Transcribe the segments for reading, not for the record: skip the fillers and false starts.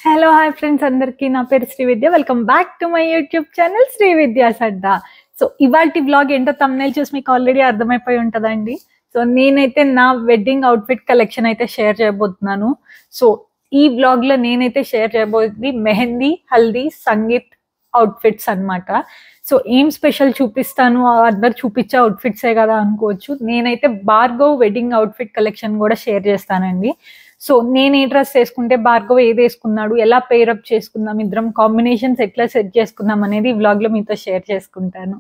Hello hi friends అందరికీ నా పేరు Srividya. Welcome back to my YouTube channel Srividya Sadda. So ఇవాల్టి బ్లాగ్ ఏంటో థంబ్నెయిల్ చూసి మీకు ఆల్రెడీ అర్థమైపోయి ఉంటుందండి. సో నేనైతే నా వెడ్డింగ్ అవుట్ఫిట్ కలెక్షన్ అయితే షేర్ చేయబోతున్నాను. సో ఈ బ్లాగ్ లో నేనైతే షేర్ చేయబోతుంది మెహందీ, హల్దీ, సంగీత్ అవుట్ఫిట్స్ అన్నమాట. సో ఏం స్పెషల్ చూపిస్తాను, అందరు చూపించే అవుట్ఫిట్సే కదా అనుకోవచ్చు. నేనైతే భార్గవ్ వెడ్డింగ్ అవుట్ఫిట్ కలెక్షన్ కూడా షేర్ చేస్తానండి. సో నేను ఏ డ్రెస్ వేసుకుంటే భార్గవ్ ఏది వేసుకున్నాడు, ఎలా పేరప్ చేసుకుందాం, ఇద్దరం కాంబినేషన్స్ ఎట్లా సెట్ చేసుకుందాం అనేది ఈ వ్లాగ్ లో మీతో షేర్ చేసుకుంటాను.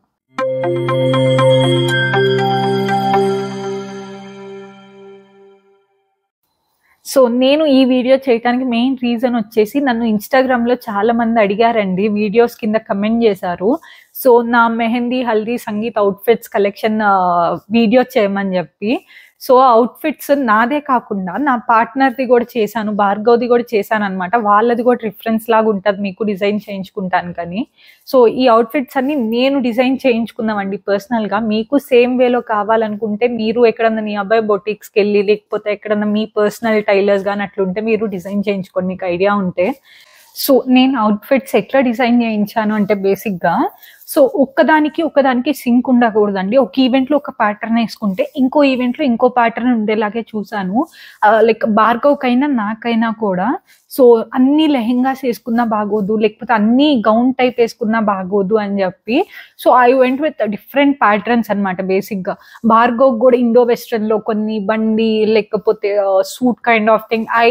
సో నేను ఈ వీడియో చేయడానికి మెయిన్ రీజన్ వచ్చేసి నన్ను ఇన్స్టాగ్రామ్ లో చాలా మంది అడిగారండి, వీడియోస్ కింద కమెంట్ చేశారు. సో నా mehndi, haldi, sangeet outfits collection video చేయమని చెప్పి. సో అవుట్ఫిట్స్ నాదే కాకుండా నా పార్ట్నర్ది కూడా చేశాను, భార్గవ్ది కూడా చేశాను అనమాట. వాళ్ళది కూడా రిఫరెన్స్ లాగా ఉంటుంది, మీకు డిజైన్ చేయించుకుంటాను కానీ. సో ఈ అవుట్ఫిట్స్ అన్ని నేను డిజైన్ చేయించుకుందామండి పర్సనల్ గా. మీకు సేమ్ వేలో కావాలనుకుంటే మీరు ఎక్కడన్నా మీ అబ్బాయి బొటిక్స్కి వెళ్ళి, లేకపోతే ఎక్కడన్నా మీ పర్సనల్ టైలర్స్ కానీ అట్లుంటే మీరు డిజైన్ చేయించుకోండి, మీకు ఐడియా ఉంటే. సో నేను అవుట్ఫిట్స్ ఎట్లా డిజైన్ చేయించాను అంటే బేసిక్గా, సో ఒకదానికి సింక్ ఉండకూడదండి. ఒక ఈవెంట్లో ఒక ప్యాటర్న్ వేసుకుంటే ఇంకో ఈవెంట్లో ఇంకో ప్యాటర్న్ ఉండేలాగే చూసాను. లైక్ భార్గవ్కైనా నాకైనా కూడా. సో అన్ని లెహెంగాస్ వేసుకున్నా బాగోదు, లేకపోతే అన్ని గౌన్ టైప్ వేసుకున్నా బాగోదు అని చెప్పి. So I went with different patterns అనమాట. బేసిక్గా భార్గవ్ కూడా ఇండో వెస్ట్రన్ లో కొన్ని, బండి లేకపోతే suit kind of thing. I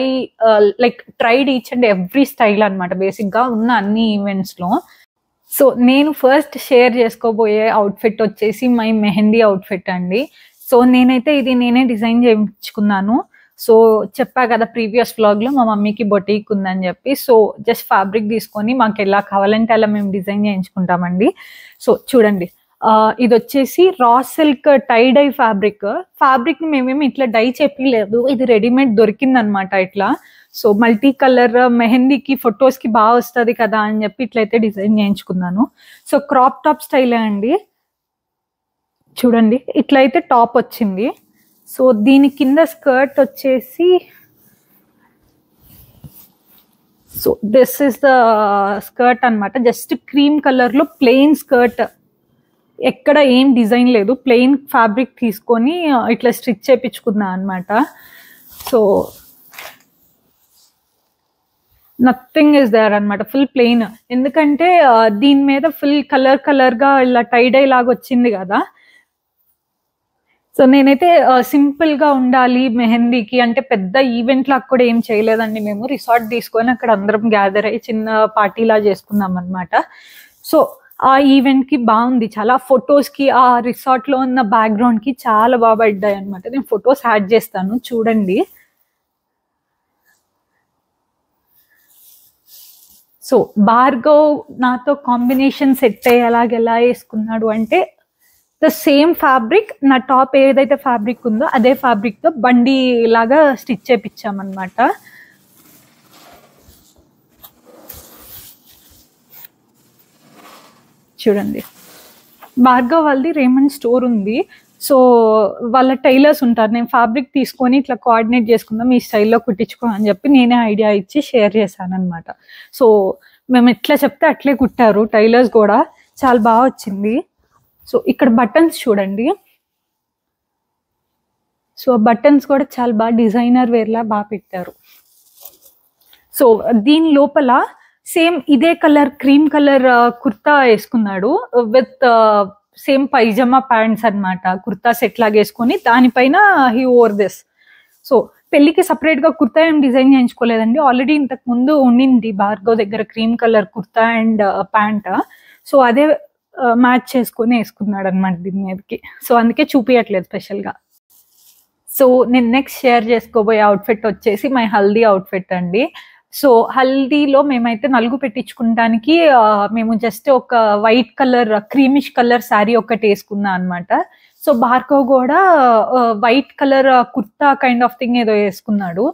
like tried each and every style అనమాట బేసిక్గా ఉన్న అన్ని ఈవెంట్స్ లో. సో నేను ఫస్ట్ షేర్ చేసుకోబోయే అవుట్ఫిట్ వచ్చేసి మై మెహందీ అవుట్ఫిట్ అండి. సో నేనైతే ఇది నేనే డిజైన్ చేయించుకున్నాను. సో చెప్పా కదా ప్రీవియస్ వ్లాగ్ లో మా మమ్మీకి బొటీక్ ఉందని చెప్పి. సో జస్ట్ ఫ్యాబ్రిక్ తీసుకొని మాకు ఎలా కావాలంటే అలా మేము డిజైన్ చేయించుకుంటామండి. సో చూడండి, ఇది వచ్చేసి రా సిల్క్ టై డై ఫ్యాబ్రిక్ ని మేమేమి ఇట్లా డై చెప్పలేదు, ఇది రెడీమేడ్ దొరికింది అనమాట ఇట్లా. సో మల్టీ కలర్ మెహందీకి, ఫొటోస్ కి బాగా వస్తుంది కదా అని చెప్పి ఇట్లయితే డిజైన్ చేయించుకున్నాను. సో క్రాప్ టాప్ స్టైలే అండి. చూడండి ఇట్లయితే టాప్ వచ్చింది. సో దీని కింద స్కర్ట్ వచ్చేసి, so this is the skirt అనమాట. జస్ట్ క్రీమ్ కలర్ లో ప్లెయిన్ స్కర్ట్, ఎక్కడ ఏం డిజైన్ లేదు, ప్లెయిన్ ఫ్యాబ్రిక్ తీసుకొని ఇట్లా స్టిచ్ చేయించుకున్నా అనమాట. సో నథింగ్ ఇస్ దేర్ అనమాట, ఫుల్ ప్లెయిన్. ఎందుకంటే దీని మీద ఫుల్ కలర్ గా ఇలా టైడై లాగా వచ్చింది కదా. సో నేనైతే సింపుల్ గా ఉండాలి మెహందీకి అంటే పెద్ద ఈవెంట్ లాగా కూడా ఏం చేయలేదండి. మేము రిసార్ట్ తీసుకొని అక్కడ అందరం గ్యాదర్ అయ్యి చిన్న పార్టీ లా చేసుకున్నాం అనమాట. సో ఆ ఈవెంట్ కి బాగుంది చాలా. ఫొటోస్ కి ఆ రిసార్ట్ లో ఉన్న బ్యాక్గ్రౌండ్ కి చాలా బాగా పడ్డాయి అనమాట. నేను ఫొటోస్ యాడ్ చేస్తాను చూడండి. సో భార్గవ్ నాతో కాంబినేషన్ సెట్ అయ్యేలాగా ఎలా వేసుకున్నాడు అంటే, ద సేమ్ ఫ్యాబ్రిక్, నా టాప్ ఏదైతే ఫ్యాబ్రిక్ ఉందో అదే ఫ్యాబ్రిక్ తో బండి లాగా స్టిచ్ చేపించామన్నమాట. చూడండి, భార్గవ్ వాళ్ళది రేమండ్ స్టోర్ ఉంది. సో వాళ్ళ టైలర్స్ ఉంటారు. నేను ఫ్యాబ్రిక్ తీసుకొని ఇట్లా కోఆర్డినేట్ చేసుకుందాం, ఈ స్టైల్లో కుట్టించుకో అని చెప్పి నేనే ఐడియా ఇచ్చి షేర్ చేశాను అనమాట. సో మేము ఎట్లా చెప్తే అట్లే కుట్టారు టైలర్స్ కూడా, చాలా బాగా వచ్చింది. సో ఇక్కడ బటన్స్ చూడండి. సో బటన్స్ కూడా చాలా బాగా డిజైనర్ వేర్లా బాగా పెట్టారు. సో దీని లోపల సేమ్ ఇదే కలర్, క్రీమ్ కలర్ కుర్తా వేసుకున్నాడు విత్ సేమ్ పైజమా ప్యాంట్స్ అనమాట. కుర్తా సెట్ లాగా వేసుకొని దానిపైన హీ ఓర్ దిస్. సో పెళ్లికి సపరేట్ గా కుర్తా ఏం డిజైన్ చేయించుకోలేదండి, ఆల్రెడీ ఇంతకు ముందు ఉండింది భార్గవ్ దగ్గర cream colour kurta and pant. So అదే మ్యాచ్ చేసుకొని వేసుకున్నాడు అనమాట దీని మీదకి. సో అందుకే చూపించట్లేదు స్పెషల్ గా. సో నేను నెక్స్ట్ షేర్ చేసుకోబోయే అవుట్ఫిట్ వచ్చేసి మై హల్దీ అవుట్ఫిట్ అండి. సో హల్దీలో మేమైతే నలుగు పెట్టించుకోవడానికి మేము జస్ట్ ఒక white colour, creamish colour sari ఒకటి వేసుకున్నా అనమాట. సో భార్గవ్ కూడా white colour kurta kind of thing ఏదో వేసుకున్నాడు.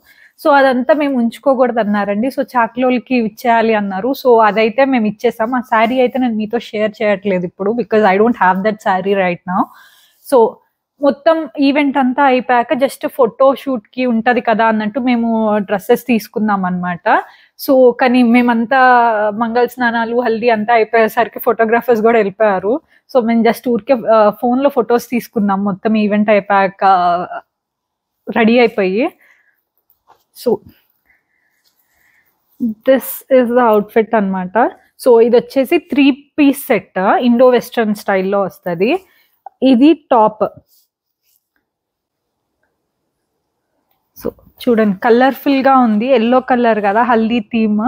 సో అదంతా మేము ఉంచుకోకూడదు అన్నారండి. సో చాక్లోల్కి ఇచ్చేయాలి అన్నారు. సో అదైతే మేము ఇచ్చేసాం. ఆ శారీ అయితే నేను మీతో షేర్ చేయట్లేదు ఇప్పుడు, because I don't have that sari right now. So మొత్తం ఈవెంట్ అంతా అయిపోయాక జస్ట్ ఫోటో షూట్ కి ఉంటది కదా అన్నట్టు మేము డ్రెస్సెస్ తీసుకున్నాం అనమాట. సో కానీ మేమంతా మంగళ స్నానాలు హల్దీ అంతా అయిపోయేసరికి ఫోటోగ్రాఫర్స్ కూడా వెళ్ళిపోయారు. సో మేము జస్ట్ ఊరికే ఫోన్ లో ఫొటోస్ తీసుకున్నాం మొత్తం ఈవెంట్ అయిపోయాక రెడీ అయిపోయి. So this is the outfit అనమాట. సో ఇది వచ్చేసి 3 పీస్ సెట్, ఇండో వెస్టర్న్ స్టైల్లో వస్తుంది. ఇది టాప్. సో చూడండి కలర్ఫుల్ గా ఉంది, ఎల్లో కలర్ కదా haldi theme.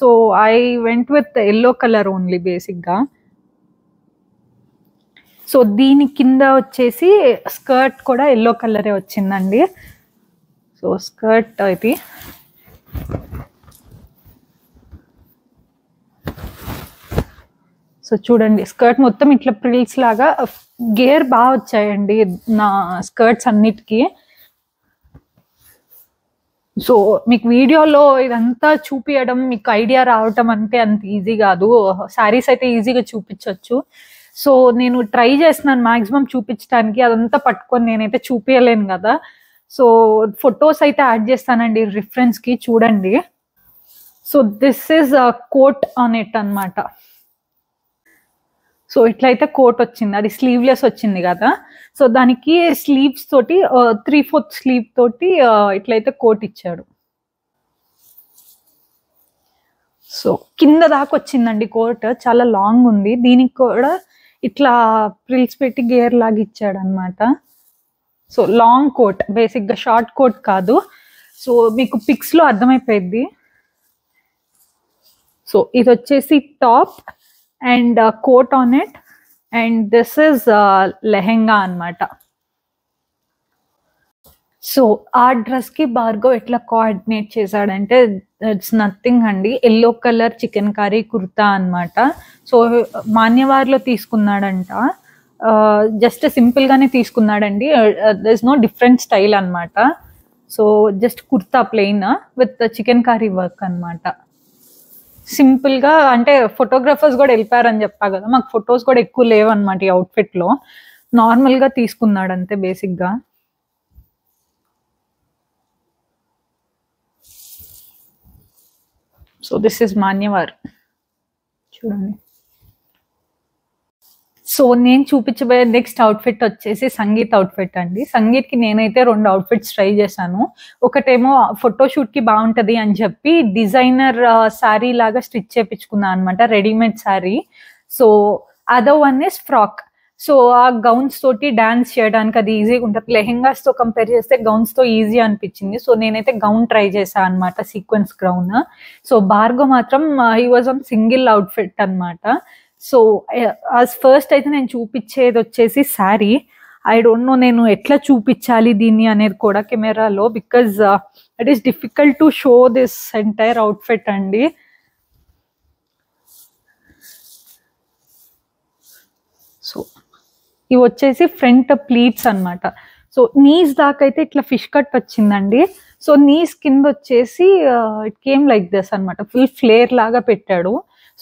So I went with yellow colour only basic గా. సో దీని కింద వచ్చేసి స్కర్ట్ కూడా ఎల్లో కలరే వచ్చిందండి. సో స్కర్ట్ ఇది సో చూడండి స్కర్ట్ మొత్తం ఇట్లా ప్రిల్స్ లాగా గేర్ బాగా వచ్చాయండి నా స్కర్ట్స్ అన్నిటికీ. సో మీకు వీడియోలో ఇదంతా చూపించడం మీకు ఐడియా రావటం అంటే అంత ఈజీ కాదు. శారీస్ అయితే ఈజీగా చూపించవచ్చు. సో నేను ట్రై చేస్తున్నాను మాక్సిమం చూపించడానికి, అదంతా పట్టుకొని నేనైతే చూపించలేను కదా. సో ఫొటోస్ అయితే యాడ్ చేస్తానండి రిఫరెన్స్ కి, చూడండి. So this is coat on it అనమాట. సో ఇట్లయితే కోట్ వచ్చింది, అది స్లీవ్లెస్ వచ్చింది కదా. సో దానికి స్లీవ్స్ తోటి 3/4 స్లీవ్ తోటి ఇట్లయితే కోట్ ఇచ్చాడు. సో కింద దాకా వచ్చిందండి కోట్, చాలా లాంగ్ ఉంది. దీనికి కూడా ఇట్లా ప్రిల్స్ పెట్టి గేర్ లాగా ఇచ్చాడు అనమాట. సో లాంగ్ కోట్, బేసిక్ గా షార్ట్ కోట్ కాదు. సో మీకు పిక్స్ లో అర్థమైపోయింది. సో ఇది వచ్చేసి top and coat on it, and this is lehenga అనమాట. సో ఆ డ్రెస్ కి భార్గవ్ ఎట్లా కోఆర్డినేట్ చేశాడంటే ఇట్స్ నథింగ్ అండి, yellow colour chicken curry kurta అనమాట. సో మాన్యవార్లో తీసుకున్నాడంట, జస్ట్ సింపుల్ గానే తీసుకున్నాడండి, there is no different style అనమాట. So just kurta plain with chikankari work అనమాట. సింపుల్ గా, అంటే ఫోటోగ్రాఫర్స్ కూడా వెళ్ళిపోయారని చెప్పా కదా, మాకు ఫొటోస్ కూడా ఎక్కువ లేవు అనమాట ఈ అవుట్ఫిట్ లో, నార్మల్ గా తీసుకున్నాడు అంతే బేసిక్ గా. సో దిస్ ఇస్ మాన్యవార్, చూడండి. సో నేను చూపించబోయే నెక్స్ట్ అవుట్ఫిట్ వచ్చేసి సంగీత్ అవుట్ఫిట్ అండి. సంగీత్ కి నేనైతే 2 అవుట్ఫిట్స్ ట్రై చేశాను. ఒకటేమో ఫోటోషూట్ కి బాగుంటది అని చెప్పి డిజైనర్ శారీ లాగా స్టిచ్ చేయించుకున్నా అనమాట, readymade sari. So other one is frock. So ఆ గౌన్స్ తోటి డాన్స్ చేయడానికి అది ఈజీగా ఉంటుంది, లెహెంగాస్ తో కంపేర్ చేస్తే గౌన్స్ తో ఈజీ అనిపించింది. సో నేనైతే గౌన్ ట్రై చేశాను అనమాట, సీక్వెన్స్ గౌన్. సో భార్గవ్ మాత్రం he was on single outfit అనమాట. సో యాజ్ ఫస్ట్ అయితే నేను చూపించేది వచ్చేసి శారీ. ఐ డోంట్ నో నేను ఎట్లా చూపించాలి దీన్ని అనేది కూడా కెమెరాలో, because it is difficult to show this entire outfit అండి. సో ఇవి వచ్చేసి ఫ్రంట్ ప్లీట్స్ అనమాట. సో నీస్ దాకా అయితే ఇట్లా ఫిష్ కట్ వచ్చిందండి. సో నీస్ కింద వచ్చేసి ఇట్ కేమ్ లైక్ దిస్ అనమాట, ఫుల్ ఫ్లేర్ లాగా పెట్టాడు.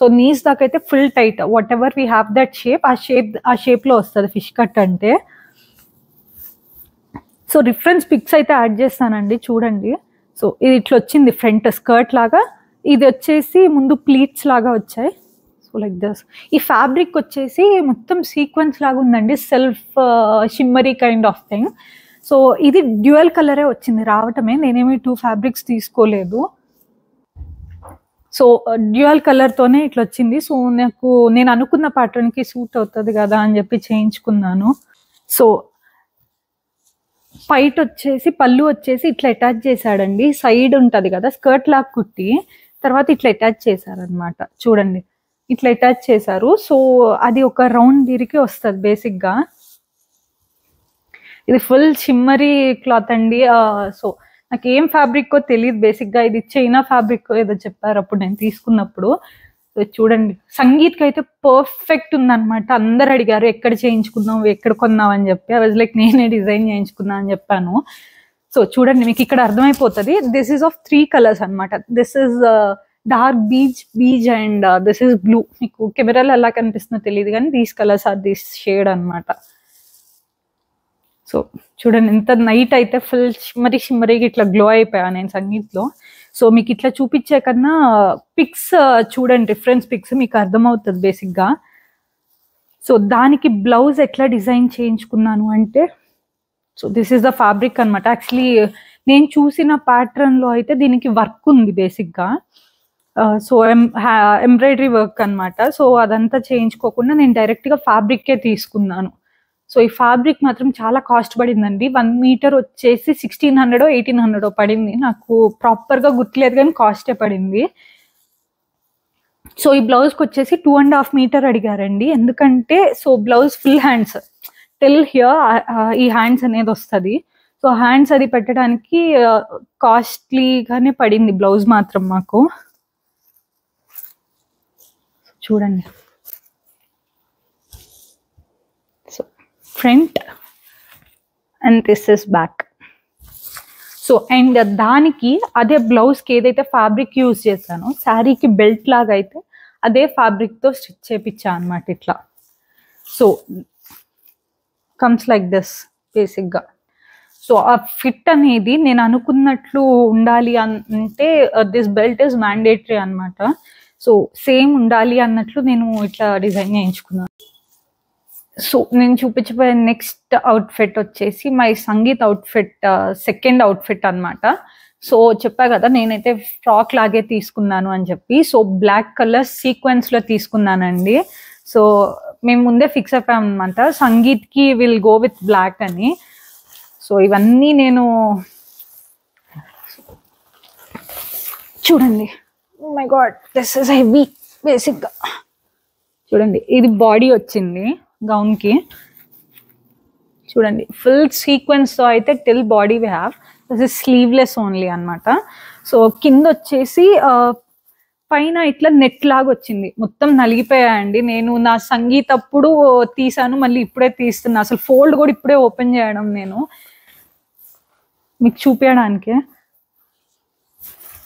సో నీస్ దాకా అయితే full tight, what ever we have that shape, ఆ షేప్ లో వస్తుంది ఫిష్ కట్ అంటే. సో రిఫరెన్స్ పిక్స్ అయితే యాడ్ చేస్తానండి, చూడండి. సో ఇది ఇట్లా వచ్చింది ఫ్రంట్ స్కర్ట్ లాగా, ఇది వచ్చేసి ముందు ప్లీట్స్ లాగా వచ్చాయి. So like this. ఈ ఫ్యాబ్రిక్ వచ్చేసి మొత్తం సీక్వెన్స్ లాగా ఉందండి, self shimmery kind of thing. So ఇది డ్యూయల్ కలరే వచ్చింది రావటమే, నేనేమి 2 ఫ్యాబ్రిక్స్ తీసుకోలేదు. సో డ్యూయల్ కలర్ తోనే ఇట్లా వచ్చింది. సో నేను అనుకున్న ప్యాటర్న్ కి సూట్ అవుతుంది కదా అని చెప్పి చేయించుకున్నాను. సో పైట్ వచ్చేసి పళ్ళు వచ్చేసి ఇట్లా అటాచ్ చేశాడండి, సైడ్ ఉంటది కదా స్కర్ట్ లాగా కుట్టి, తర్వాత ఇట్లా అటాచ్ చేశారనమాట, చూడండి ఇట్లా అటాచ్ చేశారు. సో అది ఒక రౌండ్ దీనికి వస్తుంది బేసిక్ గా. ఇది ఫుల్ షిమ్మరీ క్లాత్ అండి. సో నాకు ఏం ఫ్యాబ్రిక్ తెలియదు బేసిక్ గా, ఇది చైనా ఫ్యాబ్రిక్ ఏదో చెప్పారు అప్పుడు నేను తీసుకున్నప్పుడు. సో చూడండి సంగీత్కి అయితే పర్ఫెక్ట్ ఉందన్నమాట. అందరు అడిగారు ఎక్కడ చేయించుకున్నావు, ఎక్కడ కొన్నావు అని చెప్పి. ఐ వాజ్ లైక్ నేనే డిజైన్ చేయించుకున్నా అని చెప్పాను. సో చూడండి మీకు ఇక్కడ అర్థమైపోతుంది, దిస్ ఈస్ ఆఫ్ 3 కలర్స్ అనమాట. This is dark beige and this is blue. మీకు కెమెరాలో ఎలా కనిపిస్తుందో తెలియదు కానీ these colours are this shade అనమాట. సో చూడండి ఎంత నైట్ అయితే ఫుల్ షిమ్మరీగా ఇట్లా గ్లో అయిపోయా నేను సంగీత్లో. సో మీకు ఇట్లా చూపించే కన్నా పిక్స్ చూడండి, రిఫరెన్స్ పిక్స్ మీకు అర్థమవుతుంది బేసిక్గా. సో దానికి బ్లౌజ్ ఎట్లా డిజైన్ చేయించుకున్నాను అంటే, so this is the fabric అనమాట. యాక్చువల్లీ నేను చూసిన ప్యాటర్న్లో అయితే దీనికి వర్క్ ఉంది బేసిక్గా. సో ఎంబ్రాయిడరీ వర్క్ అనమాట. సో అదంతా చేయించుకోకుండా నేను డైరెక్ట్గా ఫ్యాబ్రిక్కే తీసుకున్నాను. సో ఈ ఫ్యాబ్రిక్ మాత్రం చాలా కాస్ట్ పడిందండి. 1 మీటర్ వచ్చేసి 1600 1800 పడింది. నాకు ప్రాపర్గా గుర్తులేదు కానీ కాస్టే పడింది. సో ఈ బ్లౌజ్కి వచ్చేసి 2.5 మీటర్ అడిగారండి. ఎందుకంటే so blouse full hands till here ఈ హ్యాండ్స్ అనేది వస్తుంది. సో హ్యాండ్స్ అది పెట్టడానికి కాస్ట్లీగానే పడింది బ్లౌజ్ మాత్రం మాకు. చూడండి, so front and this is back. So and దానికి అదే బ్లౌజ్కి ఏదైతే ఫ్యాబ్రిక్ యూజ్ చేశానో శారీకి బెల్ట్ లాగా అయితే అదే ఫ్యాబ్రిక్తో స్టిచ్ చేయించా అనమాట ఇట్లా. సో కమ్స్ లైక్ దిస్ బేసిక్గా. సో ఆ ఫిట్ అనేది నేను అనుకున్నట్లు ఉండాలి అంటే దిస్ బెల్ట్ ఇస్ మ్యాండేటరీ అనమాట. సో సేమ్ ఉండాలి అన్నట్లు నేను ఇట్లా డిజైన్ చేయించుకున్నాను. సో నేను చూపించబోయే నెక్స్ట్ అవుట్ఫిట్ వచ్చేసి my sangeet outfit, second outfit అనమాట. సో చెప్పా కదా నేనైతే ఫ్రాక్ లాగే తీసుకున్నాను అని చెప్పి. సో బ్లాక్ కలర్ సీక్వెన్స్లో తీసుకున్నానండి. సో మేము ముందే ఫిక్స్ అయిపోయాం అనమాట, సంగీత్కి విల్ గో విత్ బ్లాక్ అని. సో ఇవన్నీ నేను చూడండి, oh my god this is heavy బేసిక్గా. చూడండి ఇది బాడీ వచ్చింది గౌన్కి. చూడండి ఫుల్ సీక్వెన్స్తో అయితే till body we have. This is sleeveless only అనమాట. సో కింద వచ్చేసి పైన ఇట్లా నెట్ లాగా వచ్చింది, మొత్తం నలిగిపోయాయండి. నేను నా సంగీత్ అప్పుడు తీసాను, మళ్ళీ ఇప్పుడే తీస్తున్నా. అసలు ఫోల్డ్ కూడా ఇప్పుడే ఓపెన్ చేయడం నేను మీకు చూపించడానికి.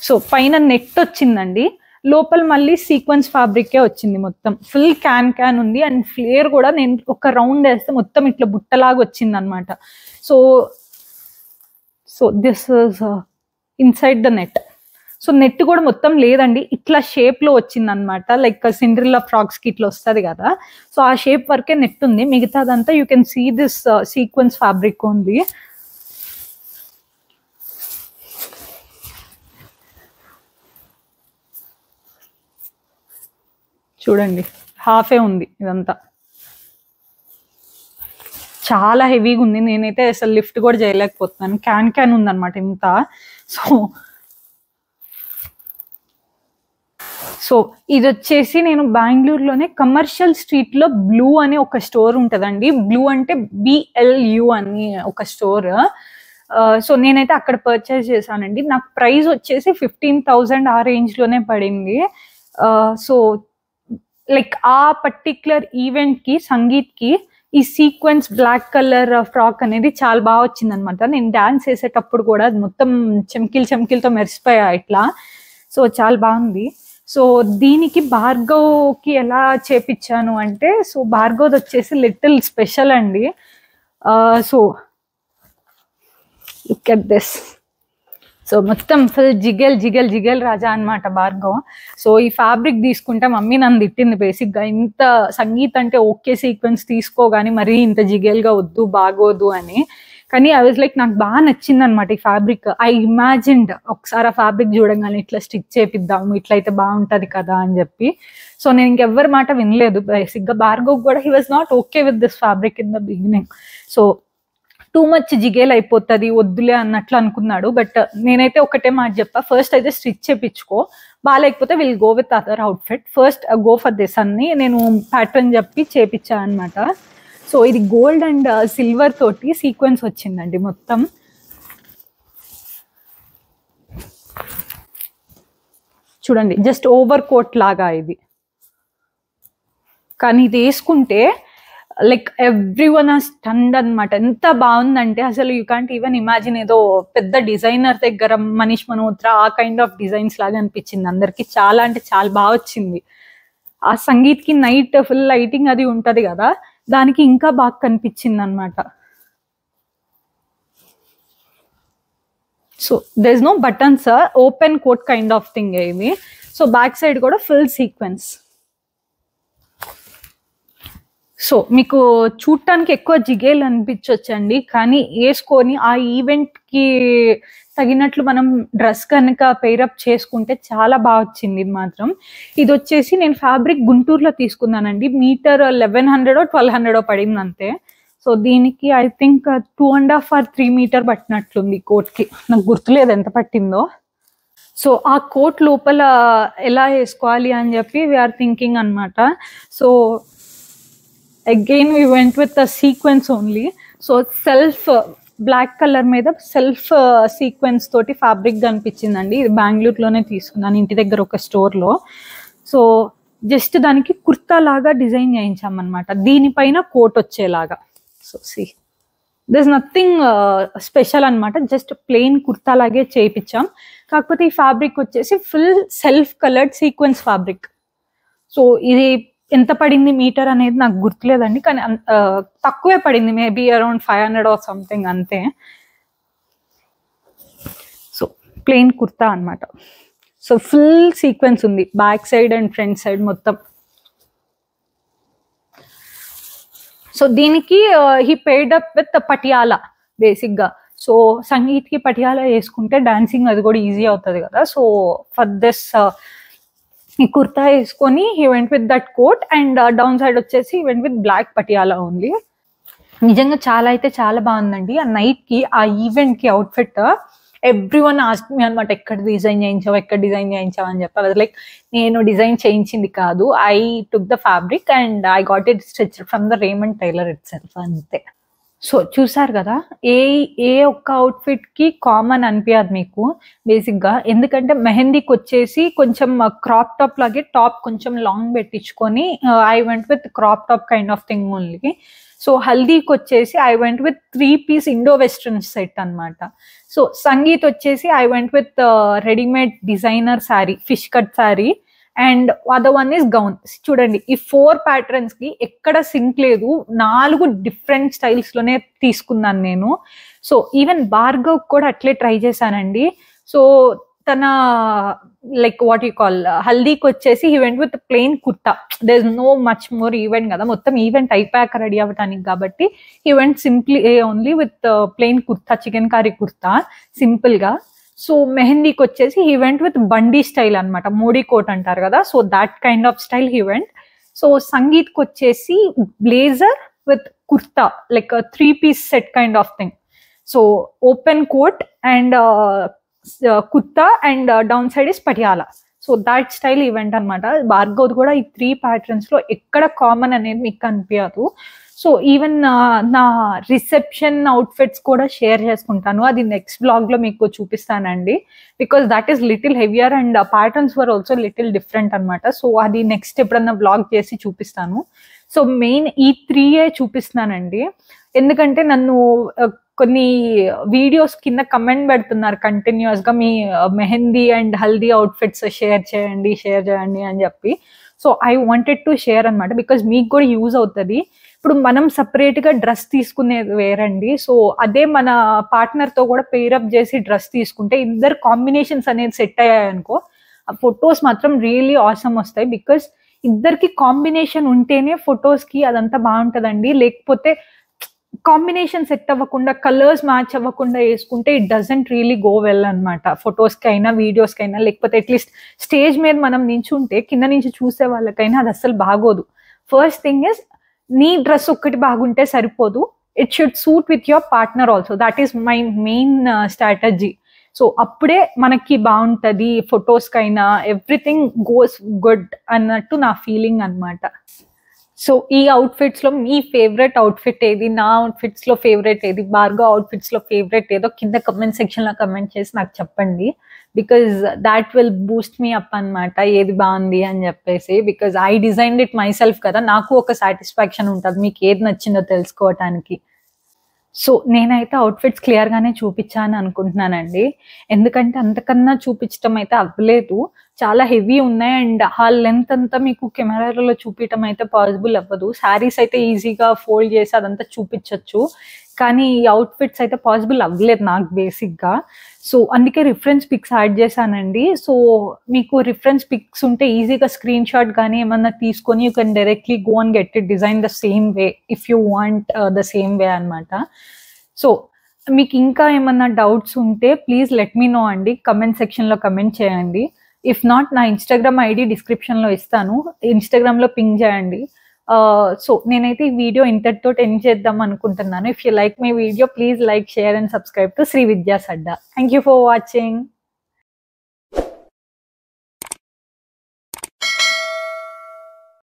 సో పైన నెట్ వచ్చిందండి, లోపల మళ్ళీ సీక్వెన్స్ ఫ్యాబ్రికే వచ్చింది. మొత్తం ఫుల్ క్యాన్ ఉంది. అండ్ ఫ్లేర్ కూడా నేను ఒక రౌండ్ వేస్తే మొత్తం ఇట్లా బుట్టలాగా వచ్చింది అనమాట. So so this is inside the net. So net కూడా మొత్తం లేదండి, ఇట్లా షేప్లో వచ్చింది అనమాట. లైక్ సిండ్రిల్లా ఫ్రాక్స్కి ఇట్లా వస్తుంది కదా, సో ఆ షేప్ వరకే నెట్ ఉంది. మిగతాదంతా you can see this sequence fabric only. చూడండి హాఫే ఉంది ఇదంతా, చాలా హెవీగా ఉంది. నేనైతే అసలు లిఫ్ట్ కూడా చేయలేకపోతున్నాను, క్యాన్ ఉందన్నమాట ఇంత. సో ఇది వచ్చేసి నేను బెంగళూరులోనే కమర్షియల్ స్ట్రీట్లో బ్లూ అని ఒక స్టోర్ ఉంటుందండి. బ్లూ అంటే BLU అని ఒక స్టోర్. సో నేనైతే అక్కడ పర్చేస్ చేశానండి. నాకు ప్రైస్ వచ్చేసి 15,000 ఆ రేంజ్లోనే పడింది. సో లైక్ ఆ పర్టిక్యులర్ ఈవెంట్కి సంగీత్కి ఈ సీక్వెన్స్ బ్లాక్ కలర్ ఫ్రాక్ అనేది చాలా బాగా వచ్చింది అనమాట. నేను డాన్స్ వేసేటప్పుడు కూడా మొత్తం చెమ్కిలతో మెరిసిపోయా ఇట్లా. సో చాలా బాగుంది. సో దీనికి భార్గవ్కి ఎలా చేపించాను అంటే, సో భార్గవ్ వచ్చేసి లిటిల్ స్పెషల్ అండి. So look at this. So మొత్తం ఫుల్ జిగల్ రాజా అనమాట భార్గవ్. సో ఈ ఫ్యాబ్రిక్ తీసుకుంటే మమ్మీ నన్ను తిట్టింది బేసిక్గా, ఇంత సంగీత్ అంటే ఓకే సీక్వెన్స్ తీసుకోగాని మరీ ఇంత జిగల్గా వద్దు బాగోదు అని. కానీ ఐ వాజ్ లైక్ నాకు బాగా నచ్చింది అనమాట ఈ ఫ్యాబ్రిక్. ఐ ఇమాజిన్డ్ ఒకసారి ఆ ఫ్యాబ్రిక్ చూడంగానే ఇట్లా స్టిచ్ చేపిద్దాము, ఇట్లయితే బాగుంటుంది కదా అని చెప్పి. సో నేను ఇంకెవ్వరి మాట వినలేదు బేసిక్గా. భార్గవ్ కూడా he was not okay with this fabric in the beginning. So too much జిగేల్ అయిపోతుంది వద్దులే అన్నట్లు అనుకున్నాడు. బట్ నేనైతే ఒకటే మాట చెప్పా, ఫస్ట్ అయితే స్టిచ్ చేయించుకో, బాగాలేకపోతే will go with other outfit, first go for this అని నేను ప్యాటర్న్ చెప్పి చేపించా అనమాట. సో ఇది గోల్డ్ అండ్ సిల్వర్ తోటి సీక్వెన్స్ వచ్చిందండి మొత్తం. చూడండి జస్ట్ ఓవర్ కోట్ లాగా ఇది. కానీ ఇది వేసుకుంటే లైక్ ఎవ్రీవన్ ఆర్ స్టన్డ్ అనమాట. ఎంత బాగుందంటే అసలు యూ కాంట్ ఈవెన్ ఇమాజిన్, ఏదో పెద్ద డిజైనర్ దగ్గర మనీష్ మల్హోత్రా ఆ కైండ్ ఆఫ్ డిజైన్స్ లాగా అనిపించింది అందరికి. చాలా అంటే చాలా బాగా వచ్చింది. ఆ సంగీత్కి నైట్ ఫుల్ లైటింగ్ అది ఉంటది కదా, దానికి ఇంకా బాగా కనిపించింది అనమాట. So there is no buttons, open coat kind of thing ఇది. సో బ్యాక్ సైడ్ కూడా ఫుల్ సీక్వెన్స్. సో మీకు చూడటానికి ఎక్కువ జిగేలు అనిపించవచ్చండి, కానీ వేసుకొని ఆ ఈవెంట్కి తగినట్లు మనం డ్రెస్ కనుక పేరప్ చేసుకుంటే చాలా బాగా వచ్చింది. ఇది మాత్రం ఇది వచ్చేసి నేను ఫ్యాబ్రిక్ గుంటూరులో తీసుకున్నానండి. మీటర్ 1100-1200 పడింది అంతే. సో దీనికి ఐ థింక్ 2.5 or 3 మీటర్ పట్టినట్లుంది కోట్కి, నాకు గుర్తులేదు ఎంత పట్టిందో. సో ఆ కోట్ లోపల ఎలా వేసుకోవాలి అని చెప్పి వీఆర్ థింకింగ్ అనమాట. So again we went with the sequence only. So self black colour మీద సెల్ఫ్ సీక్వెన్స్ తోటి ఫ్యాబ్రిక్ కనిపించిందండి. ఇది బెంగళూరులోనే తీసుకున్నాను, ఇంటి దగ్గర ఒక స్టోర్లో. సో జస్ట్ దానికి కుర్తా లాగా డిజైన్ చేయించామన్నమాట, దీనిపైన కోట్ వచ్చేలాగా. So see this nothing special అనమాట, జస్ట్ ప్లెయిన్ కుర్తా లాగే చేయించాం. కాకపోతే ఈ ఫ్యాబ్రిక్ వచ్చేసి full self coloured sequence fabric. So ఇది ఎంత పడింది మీటర్ అనేది నాకు గుర్తులేదండి, కానీ తక్కువే పడింది, మేబీ అరౌండ్ 500 or సంథింగ్ అంతే. సో ప్లెయిన్ కుర్తా అనమాట. సో ఫుల్ సీక్వెన్స్ ఉంది back side and front side మొత్తం. సో దీనికి he paid up with Patiala బేసిక్గా. సో సంగీత్కి పటియాలా వేసుకుంటే డాన్సింగ్ అది కూడా ఈజీ అవుతుంది కదా. సో ఫర్ దిస్ ఈ కుర్తా వేసుకొని he went with that coat and down side వచ్చేసి he went with black Patiala only. నిజంగా చాలా అయితే చాలా బాగుందండి. ఆ నైట్కి ఆ ఈవెంట్కి అవుట్ఫిట్ ఎవ్రీవన్ ఆస్క్ మీ అనమాట, ఎక్కడ డిజైన్ చేయించావు అని చెప్పి. లైక్ నేను డిజైన్ చేయించింది కాదు, I took the fabric and I got it stitched from the Raymond tailor itself, అంతే. సో చూసారు కదా, ఏ ఒక్క అవుట్ఫిట్కి కామన్ అనిపించదు మీకు బేసిక్గా. ఎందుకంటే మెహందీకి వచ్చేసి కొంచెం క్రాప్ టాప్ లాగే టాప్ కొంచెం లాంగ్ పెట్టించుకొని I went with crop top kind of thing only. So హల్దీకి వచ్చేసి I went with 3-piece Indo western set అనమాట. సో సంగీత్ వచ్చేసి I went with readymade designer sari, fish cut sari, and other one is gown. చూడండి, ఈ 4 patterns కి ఎక్కడ sync లేదు, 4 different styles లోనే తీసుకున్నాను నేను. సో ఈవెన్ భార్గవ్ కూడా అట్లే ట్రై చేశానండి. సో తన లైక్ వాట్ యూ కాల్ హల్దీకి వచ్చేసి he went with plain kurta. There is no much more event కదా, మొత్తం ఈవెంట్ అయిపోయాక రెడీ అవ్వటానికి కాబట్టి he went simply only with plain kurta, chicken curry kurta simple గా. సో మెహందీకి వచ్చేసి he went with bandi style అనమాట, మోడీ కోట్ అంటారు కదా, so that kind of style he went. So సంగీత్కి వచ్చేసి blazer with kurta, like 3-piece set kind of thing. So open coat and kurta and down side is Patiala. So that style event అనమాట. భార్గవ్ కూడా ఈ 3 patterns లో ఎక్కడ కామన్ అనేది మీకు కనిపించదు. సో ఈవెన్ నా రిసెప్షన్ అవుట్ఫిట్స్ కూడా షేర్ చేసుకుంటాను, అది నెక్స్ట్ బ్లాగ్ లో మీకు చూపిస్తానండి. Because that is little heavier and patterns were also little different అనమాట. సో అది నెక్స్ట్ ఎప్పుడన్నా బ్లాగ్ చేసి చూపిస్తాను. సో మెయిన్ ఈ 3 చూపిస్తున్నానండి, ఎందుకంటే నన్ను కొన్ని వీడియోస్ కింద కమెంట్ పెడుతున్నారు కంటిన్యూస్ గా, మీ mehndi and haldi outfits share చేయండి అని చెప్పి. So I wanted to share అనమాట, బికాస్ మీకు కూడా యూజ్ అవుతుంది. ఇప్పుడు మనం సపరేట్ గా డ్రెస్ తీసుకునేది వేరండి. సో అదే మన పార్ట్నర్ తో కూడా పేరప్ చేసి డ్రెస్ తీసుకుంటే ఇద్దరు కాంబినేషన్స్ అనేది సెట్ అయ్యాయనుకో, ఆ ఫొటోస్ మాత్రం రియల్లీ ఆసమ్ వస్తాయి. బికాస్ ఇద్దరికి కాంబినేషన్ ఉంటేనే ఫొటోస్ కి అదంతా బాగుంటదండి. లేకపోతే కాంబినేషన్ సెట్ అవ్వకుండా, కలర్స్ మ్యాచ్ అవ్వకుండా వేసుకుంటే it doesn't really go well అనమాట, ఫొటోస్కి అయినా వీడియోస్కి అయినా. లేకపోతే అట్లీస్ట్ స్టేజ్ మీద మనం నించుంటే కింద నుంచి చూసే వాళ్ళకైనా అది అసలు బాగోదు. ఫస్ట్ థింగ్ ఇస్, నీ డ్రెస్ ఒక్కటి బాగుంటే సరిపోదు, it should suit with your partner also. That is my main strategy. So అప్పుడే మనకి బాగుంటుంది, ఫొటోస్కైనా ఎవ్రీథింగ్ గోస్ గుడ్ అన్నట్టు నా ఫీలింగ్ అనమాట. సో ఈ అవుట్ఫిట్స్ లో మీ ఫేవరెట్ అవుట్ఫిట్ ఏది, నా అవుట్ఫిట్స్ లో ఫేవరెట్ ఏది, భార్గవ్ అవుట్ఫిట్స్ లో ఫేవరెట్ ఏదో కింద కమెంట్ సెక్షన్ లో కమెంట్ చేసి నాకు చెప్పండి. Because that will Boost me up అనమాట, ఏది బాగుంది అని చెప్పేసి. Because I designed it my self కదా, నాకు ఒక సాటిస్ఫాక్షన్ ఉంటుంది మీకు ఏది నచ్చిందో తెలుసుకోవటానికి. సో నేనైతే అవుట్ఫిట్స్ క్లియర్ గానే చూపించాను అనుకుంటున్నానండి, ఎందుకంటే అంతకన్నా చూపించడం అయితే అవ్వలేదు. చాలా హెవీ ఉన్నాయి అండ్ ఆ లెంత్ అంతా మీకు కెమెరాలలో చూపించడం అయితే పాసిబుల్ అవ్వదు. శారీస్ అయితే ఈజీగా ఫోల్డ్ చేసి అదంతా చూపించచ్చు, కానీ ఈ అవుట్ఫిట్స్ అయితే పాసిబుల్ అవ్వలేదు నాకు బేసిక్గా. సో అందుకే రిఫరెన్స్ పిక్స్ యాడ్ చేశానండి. సో మీకు రిఫరెన్స్ పిక్స్ ఉంటే ఈజీగా స్క్రీన్ షాట్ కానీ ఏమన్నా తీసుకొని you can directly go and get it design the same way if you want the same way అనమాట. సో మీకు ఇంకా ఏమన్నా డౌట్స్ ఉంటే ప్లీజ్ లెట్ మీ నో అండి, కమెంట్ సెక్షన్లో కమెంట్ చేయండి. ఇఫ్ నాట్ నా ఇన్స్టాగ్రామ్ ఐడి డిస్క్రిప్షన్లో ఇస్తాను, ఇన్స్టాగ్రామ్లో పింగ్ చేయండి. సో నేనైతే ఈ వీడియో ఇంతటితో ఎండ్ చేద్దాం అనుకుంటున్నాను. If you like my video please like, share and subscribe to Shri Vidya's Adda. Thank you for watching.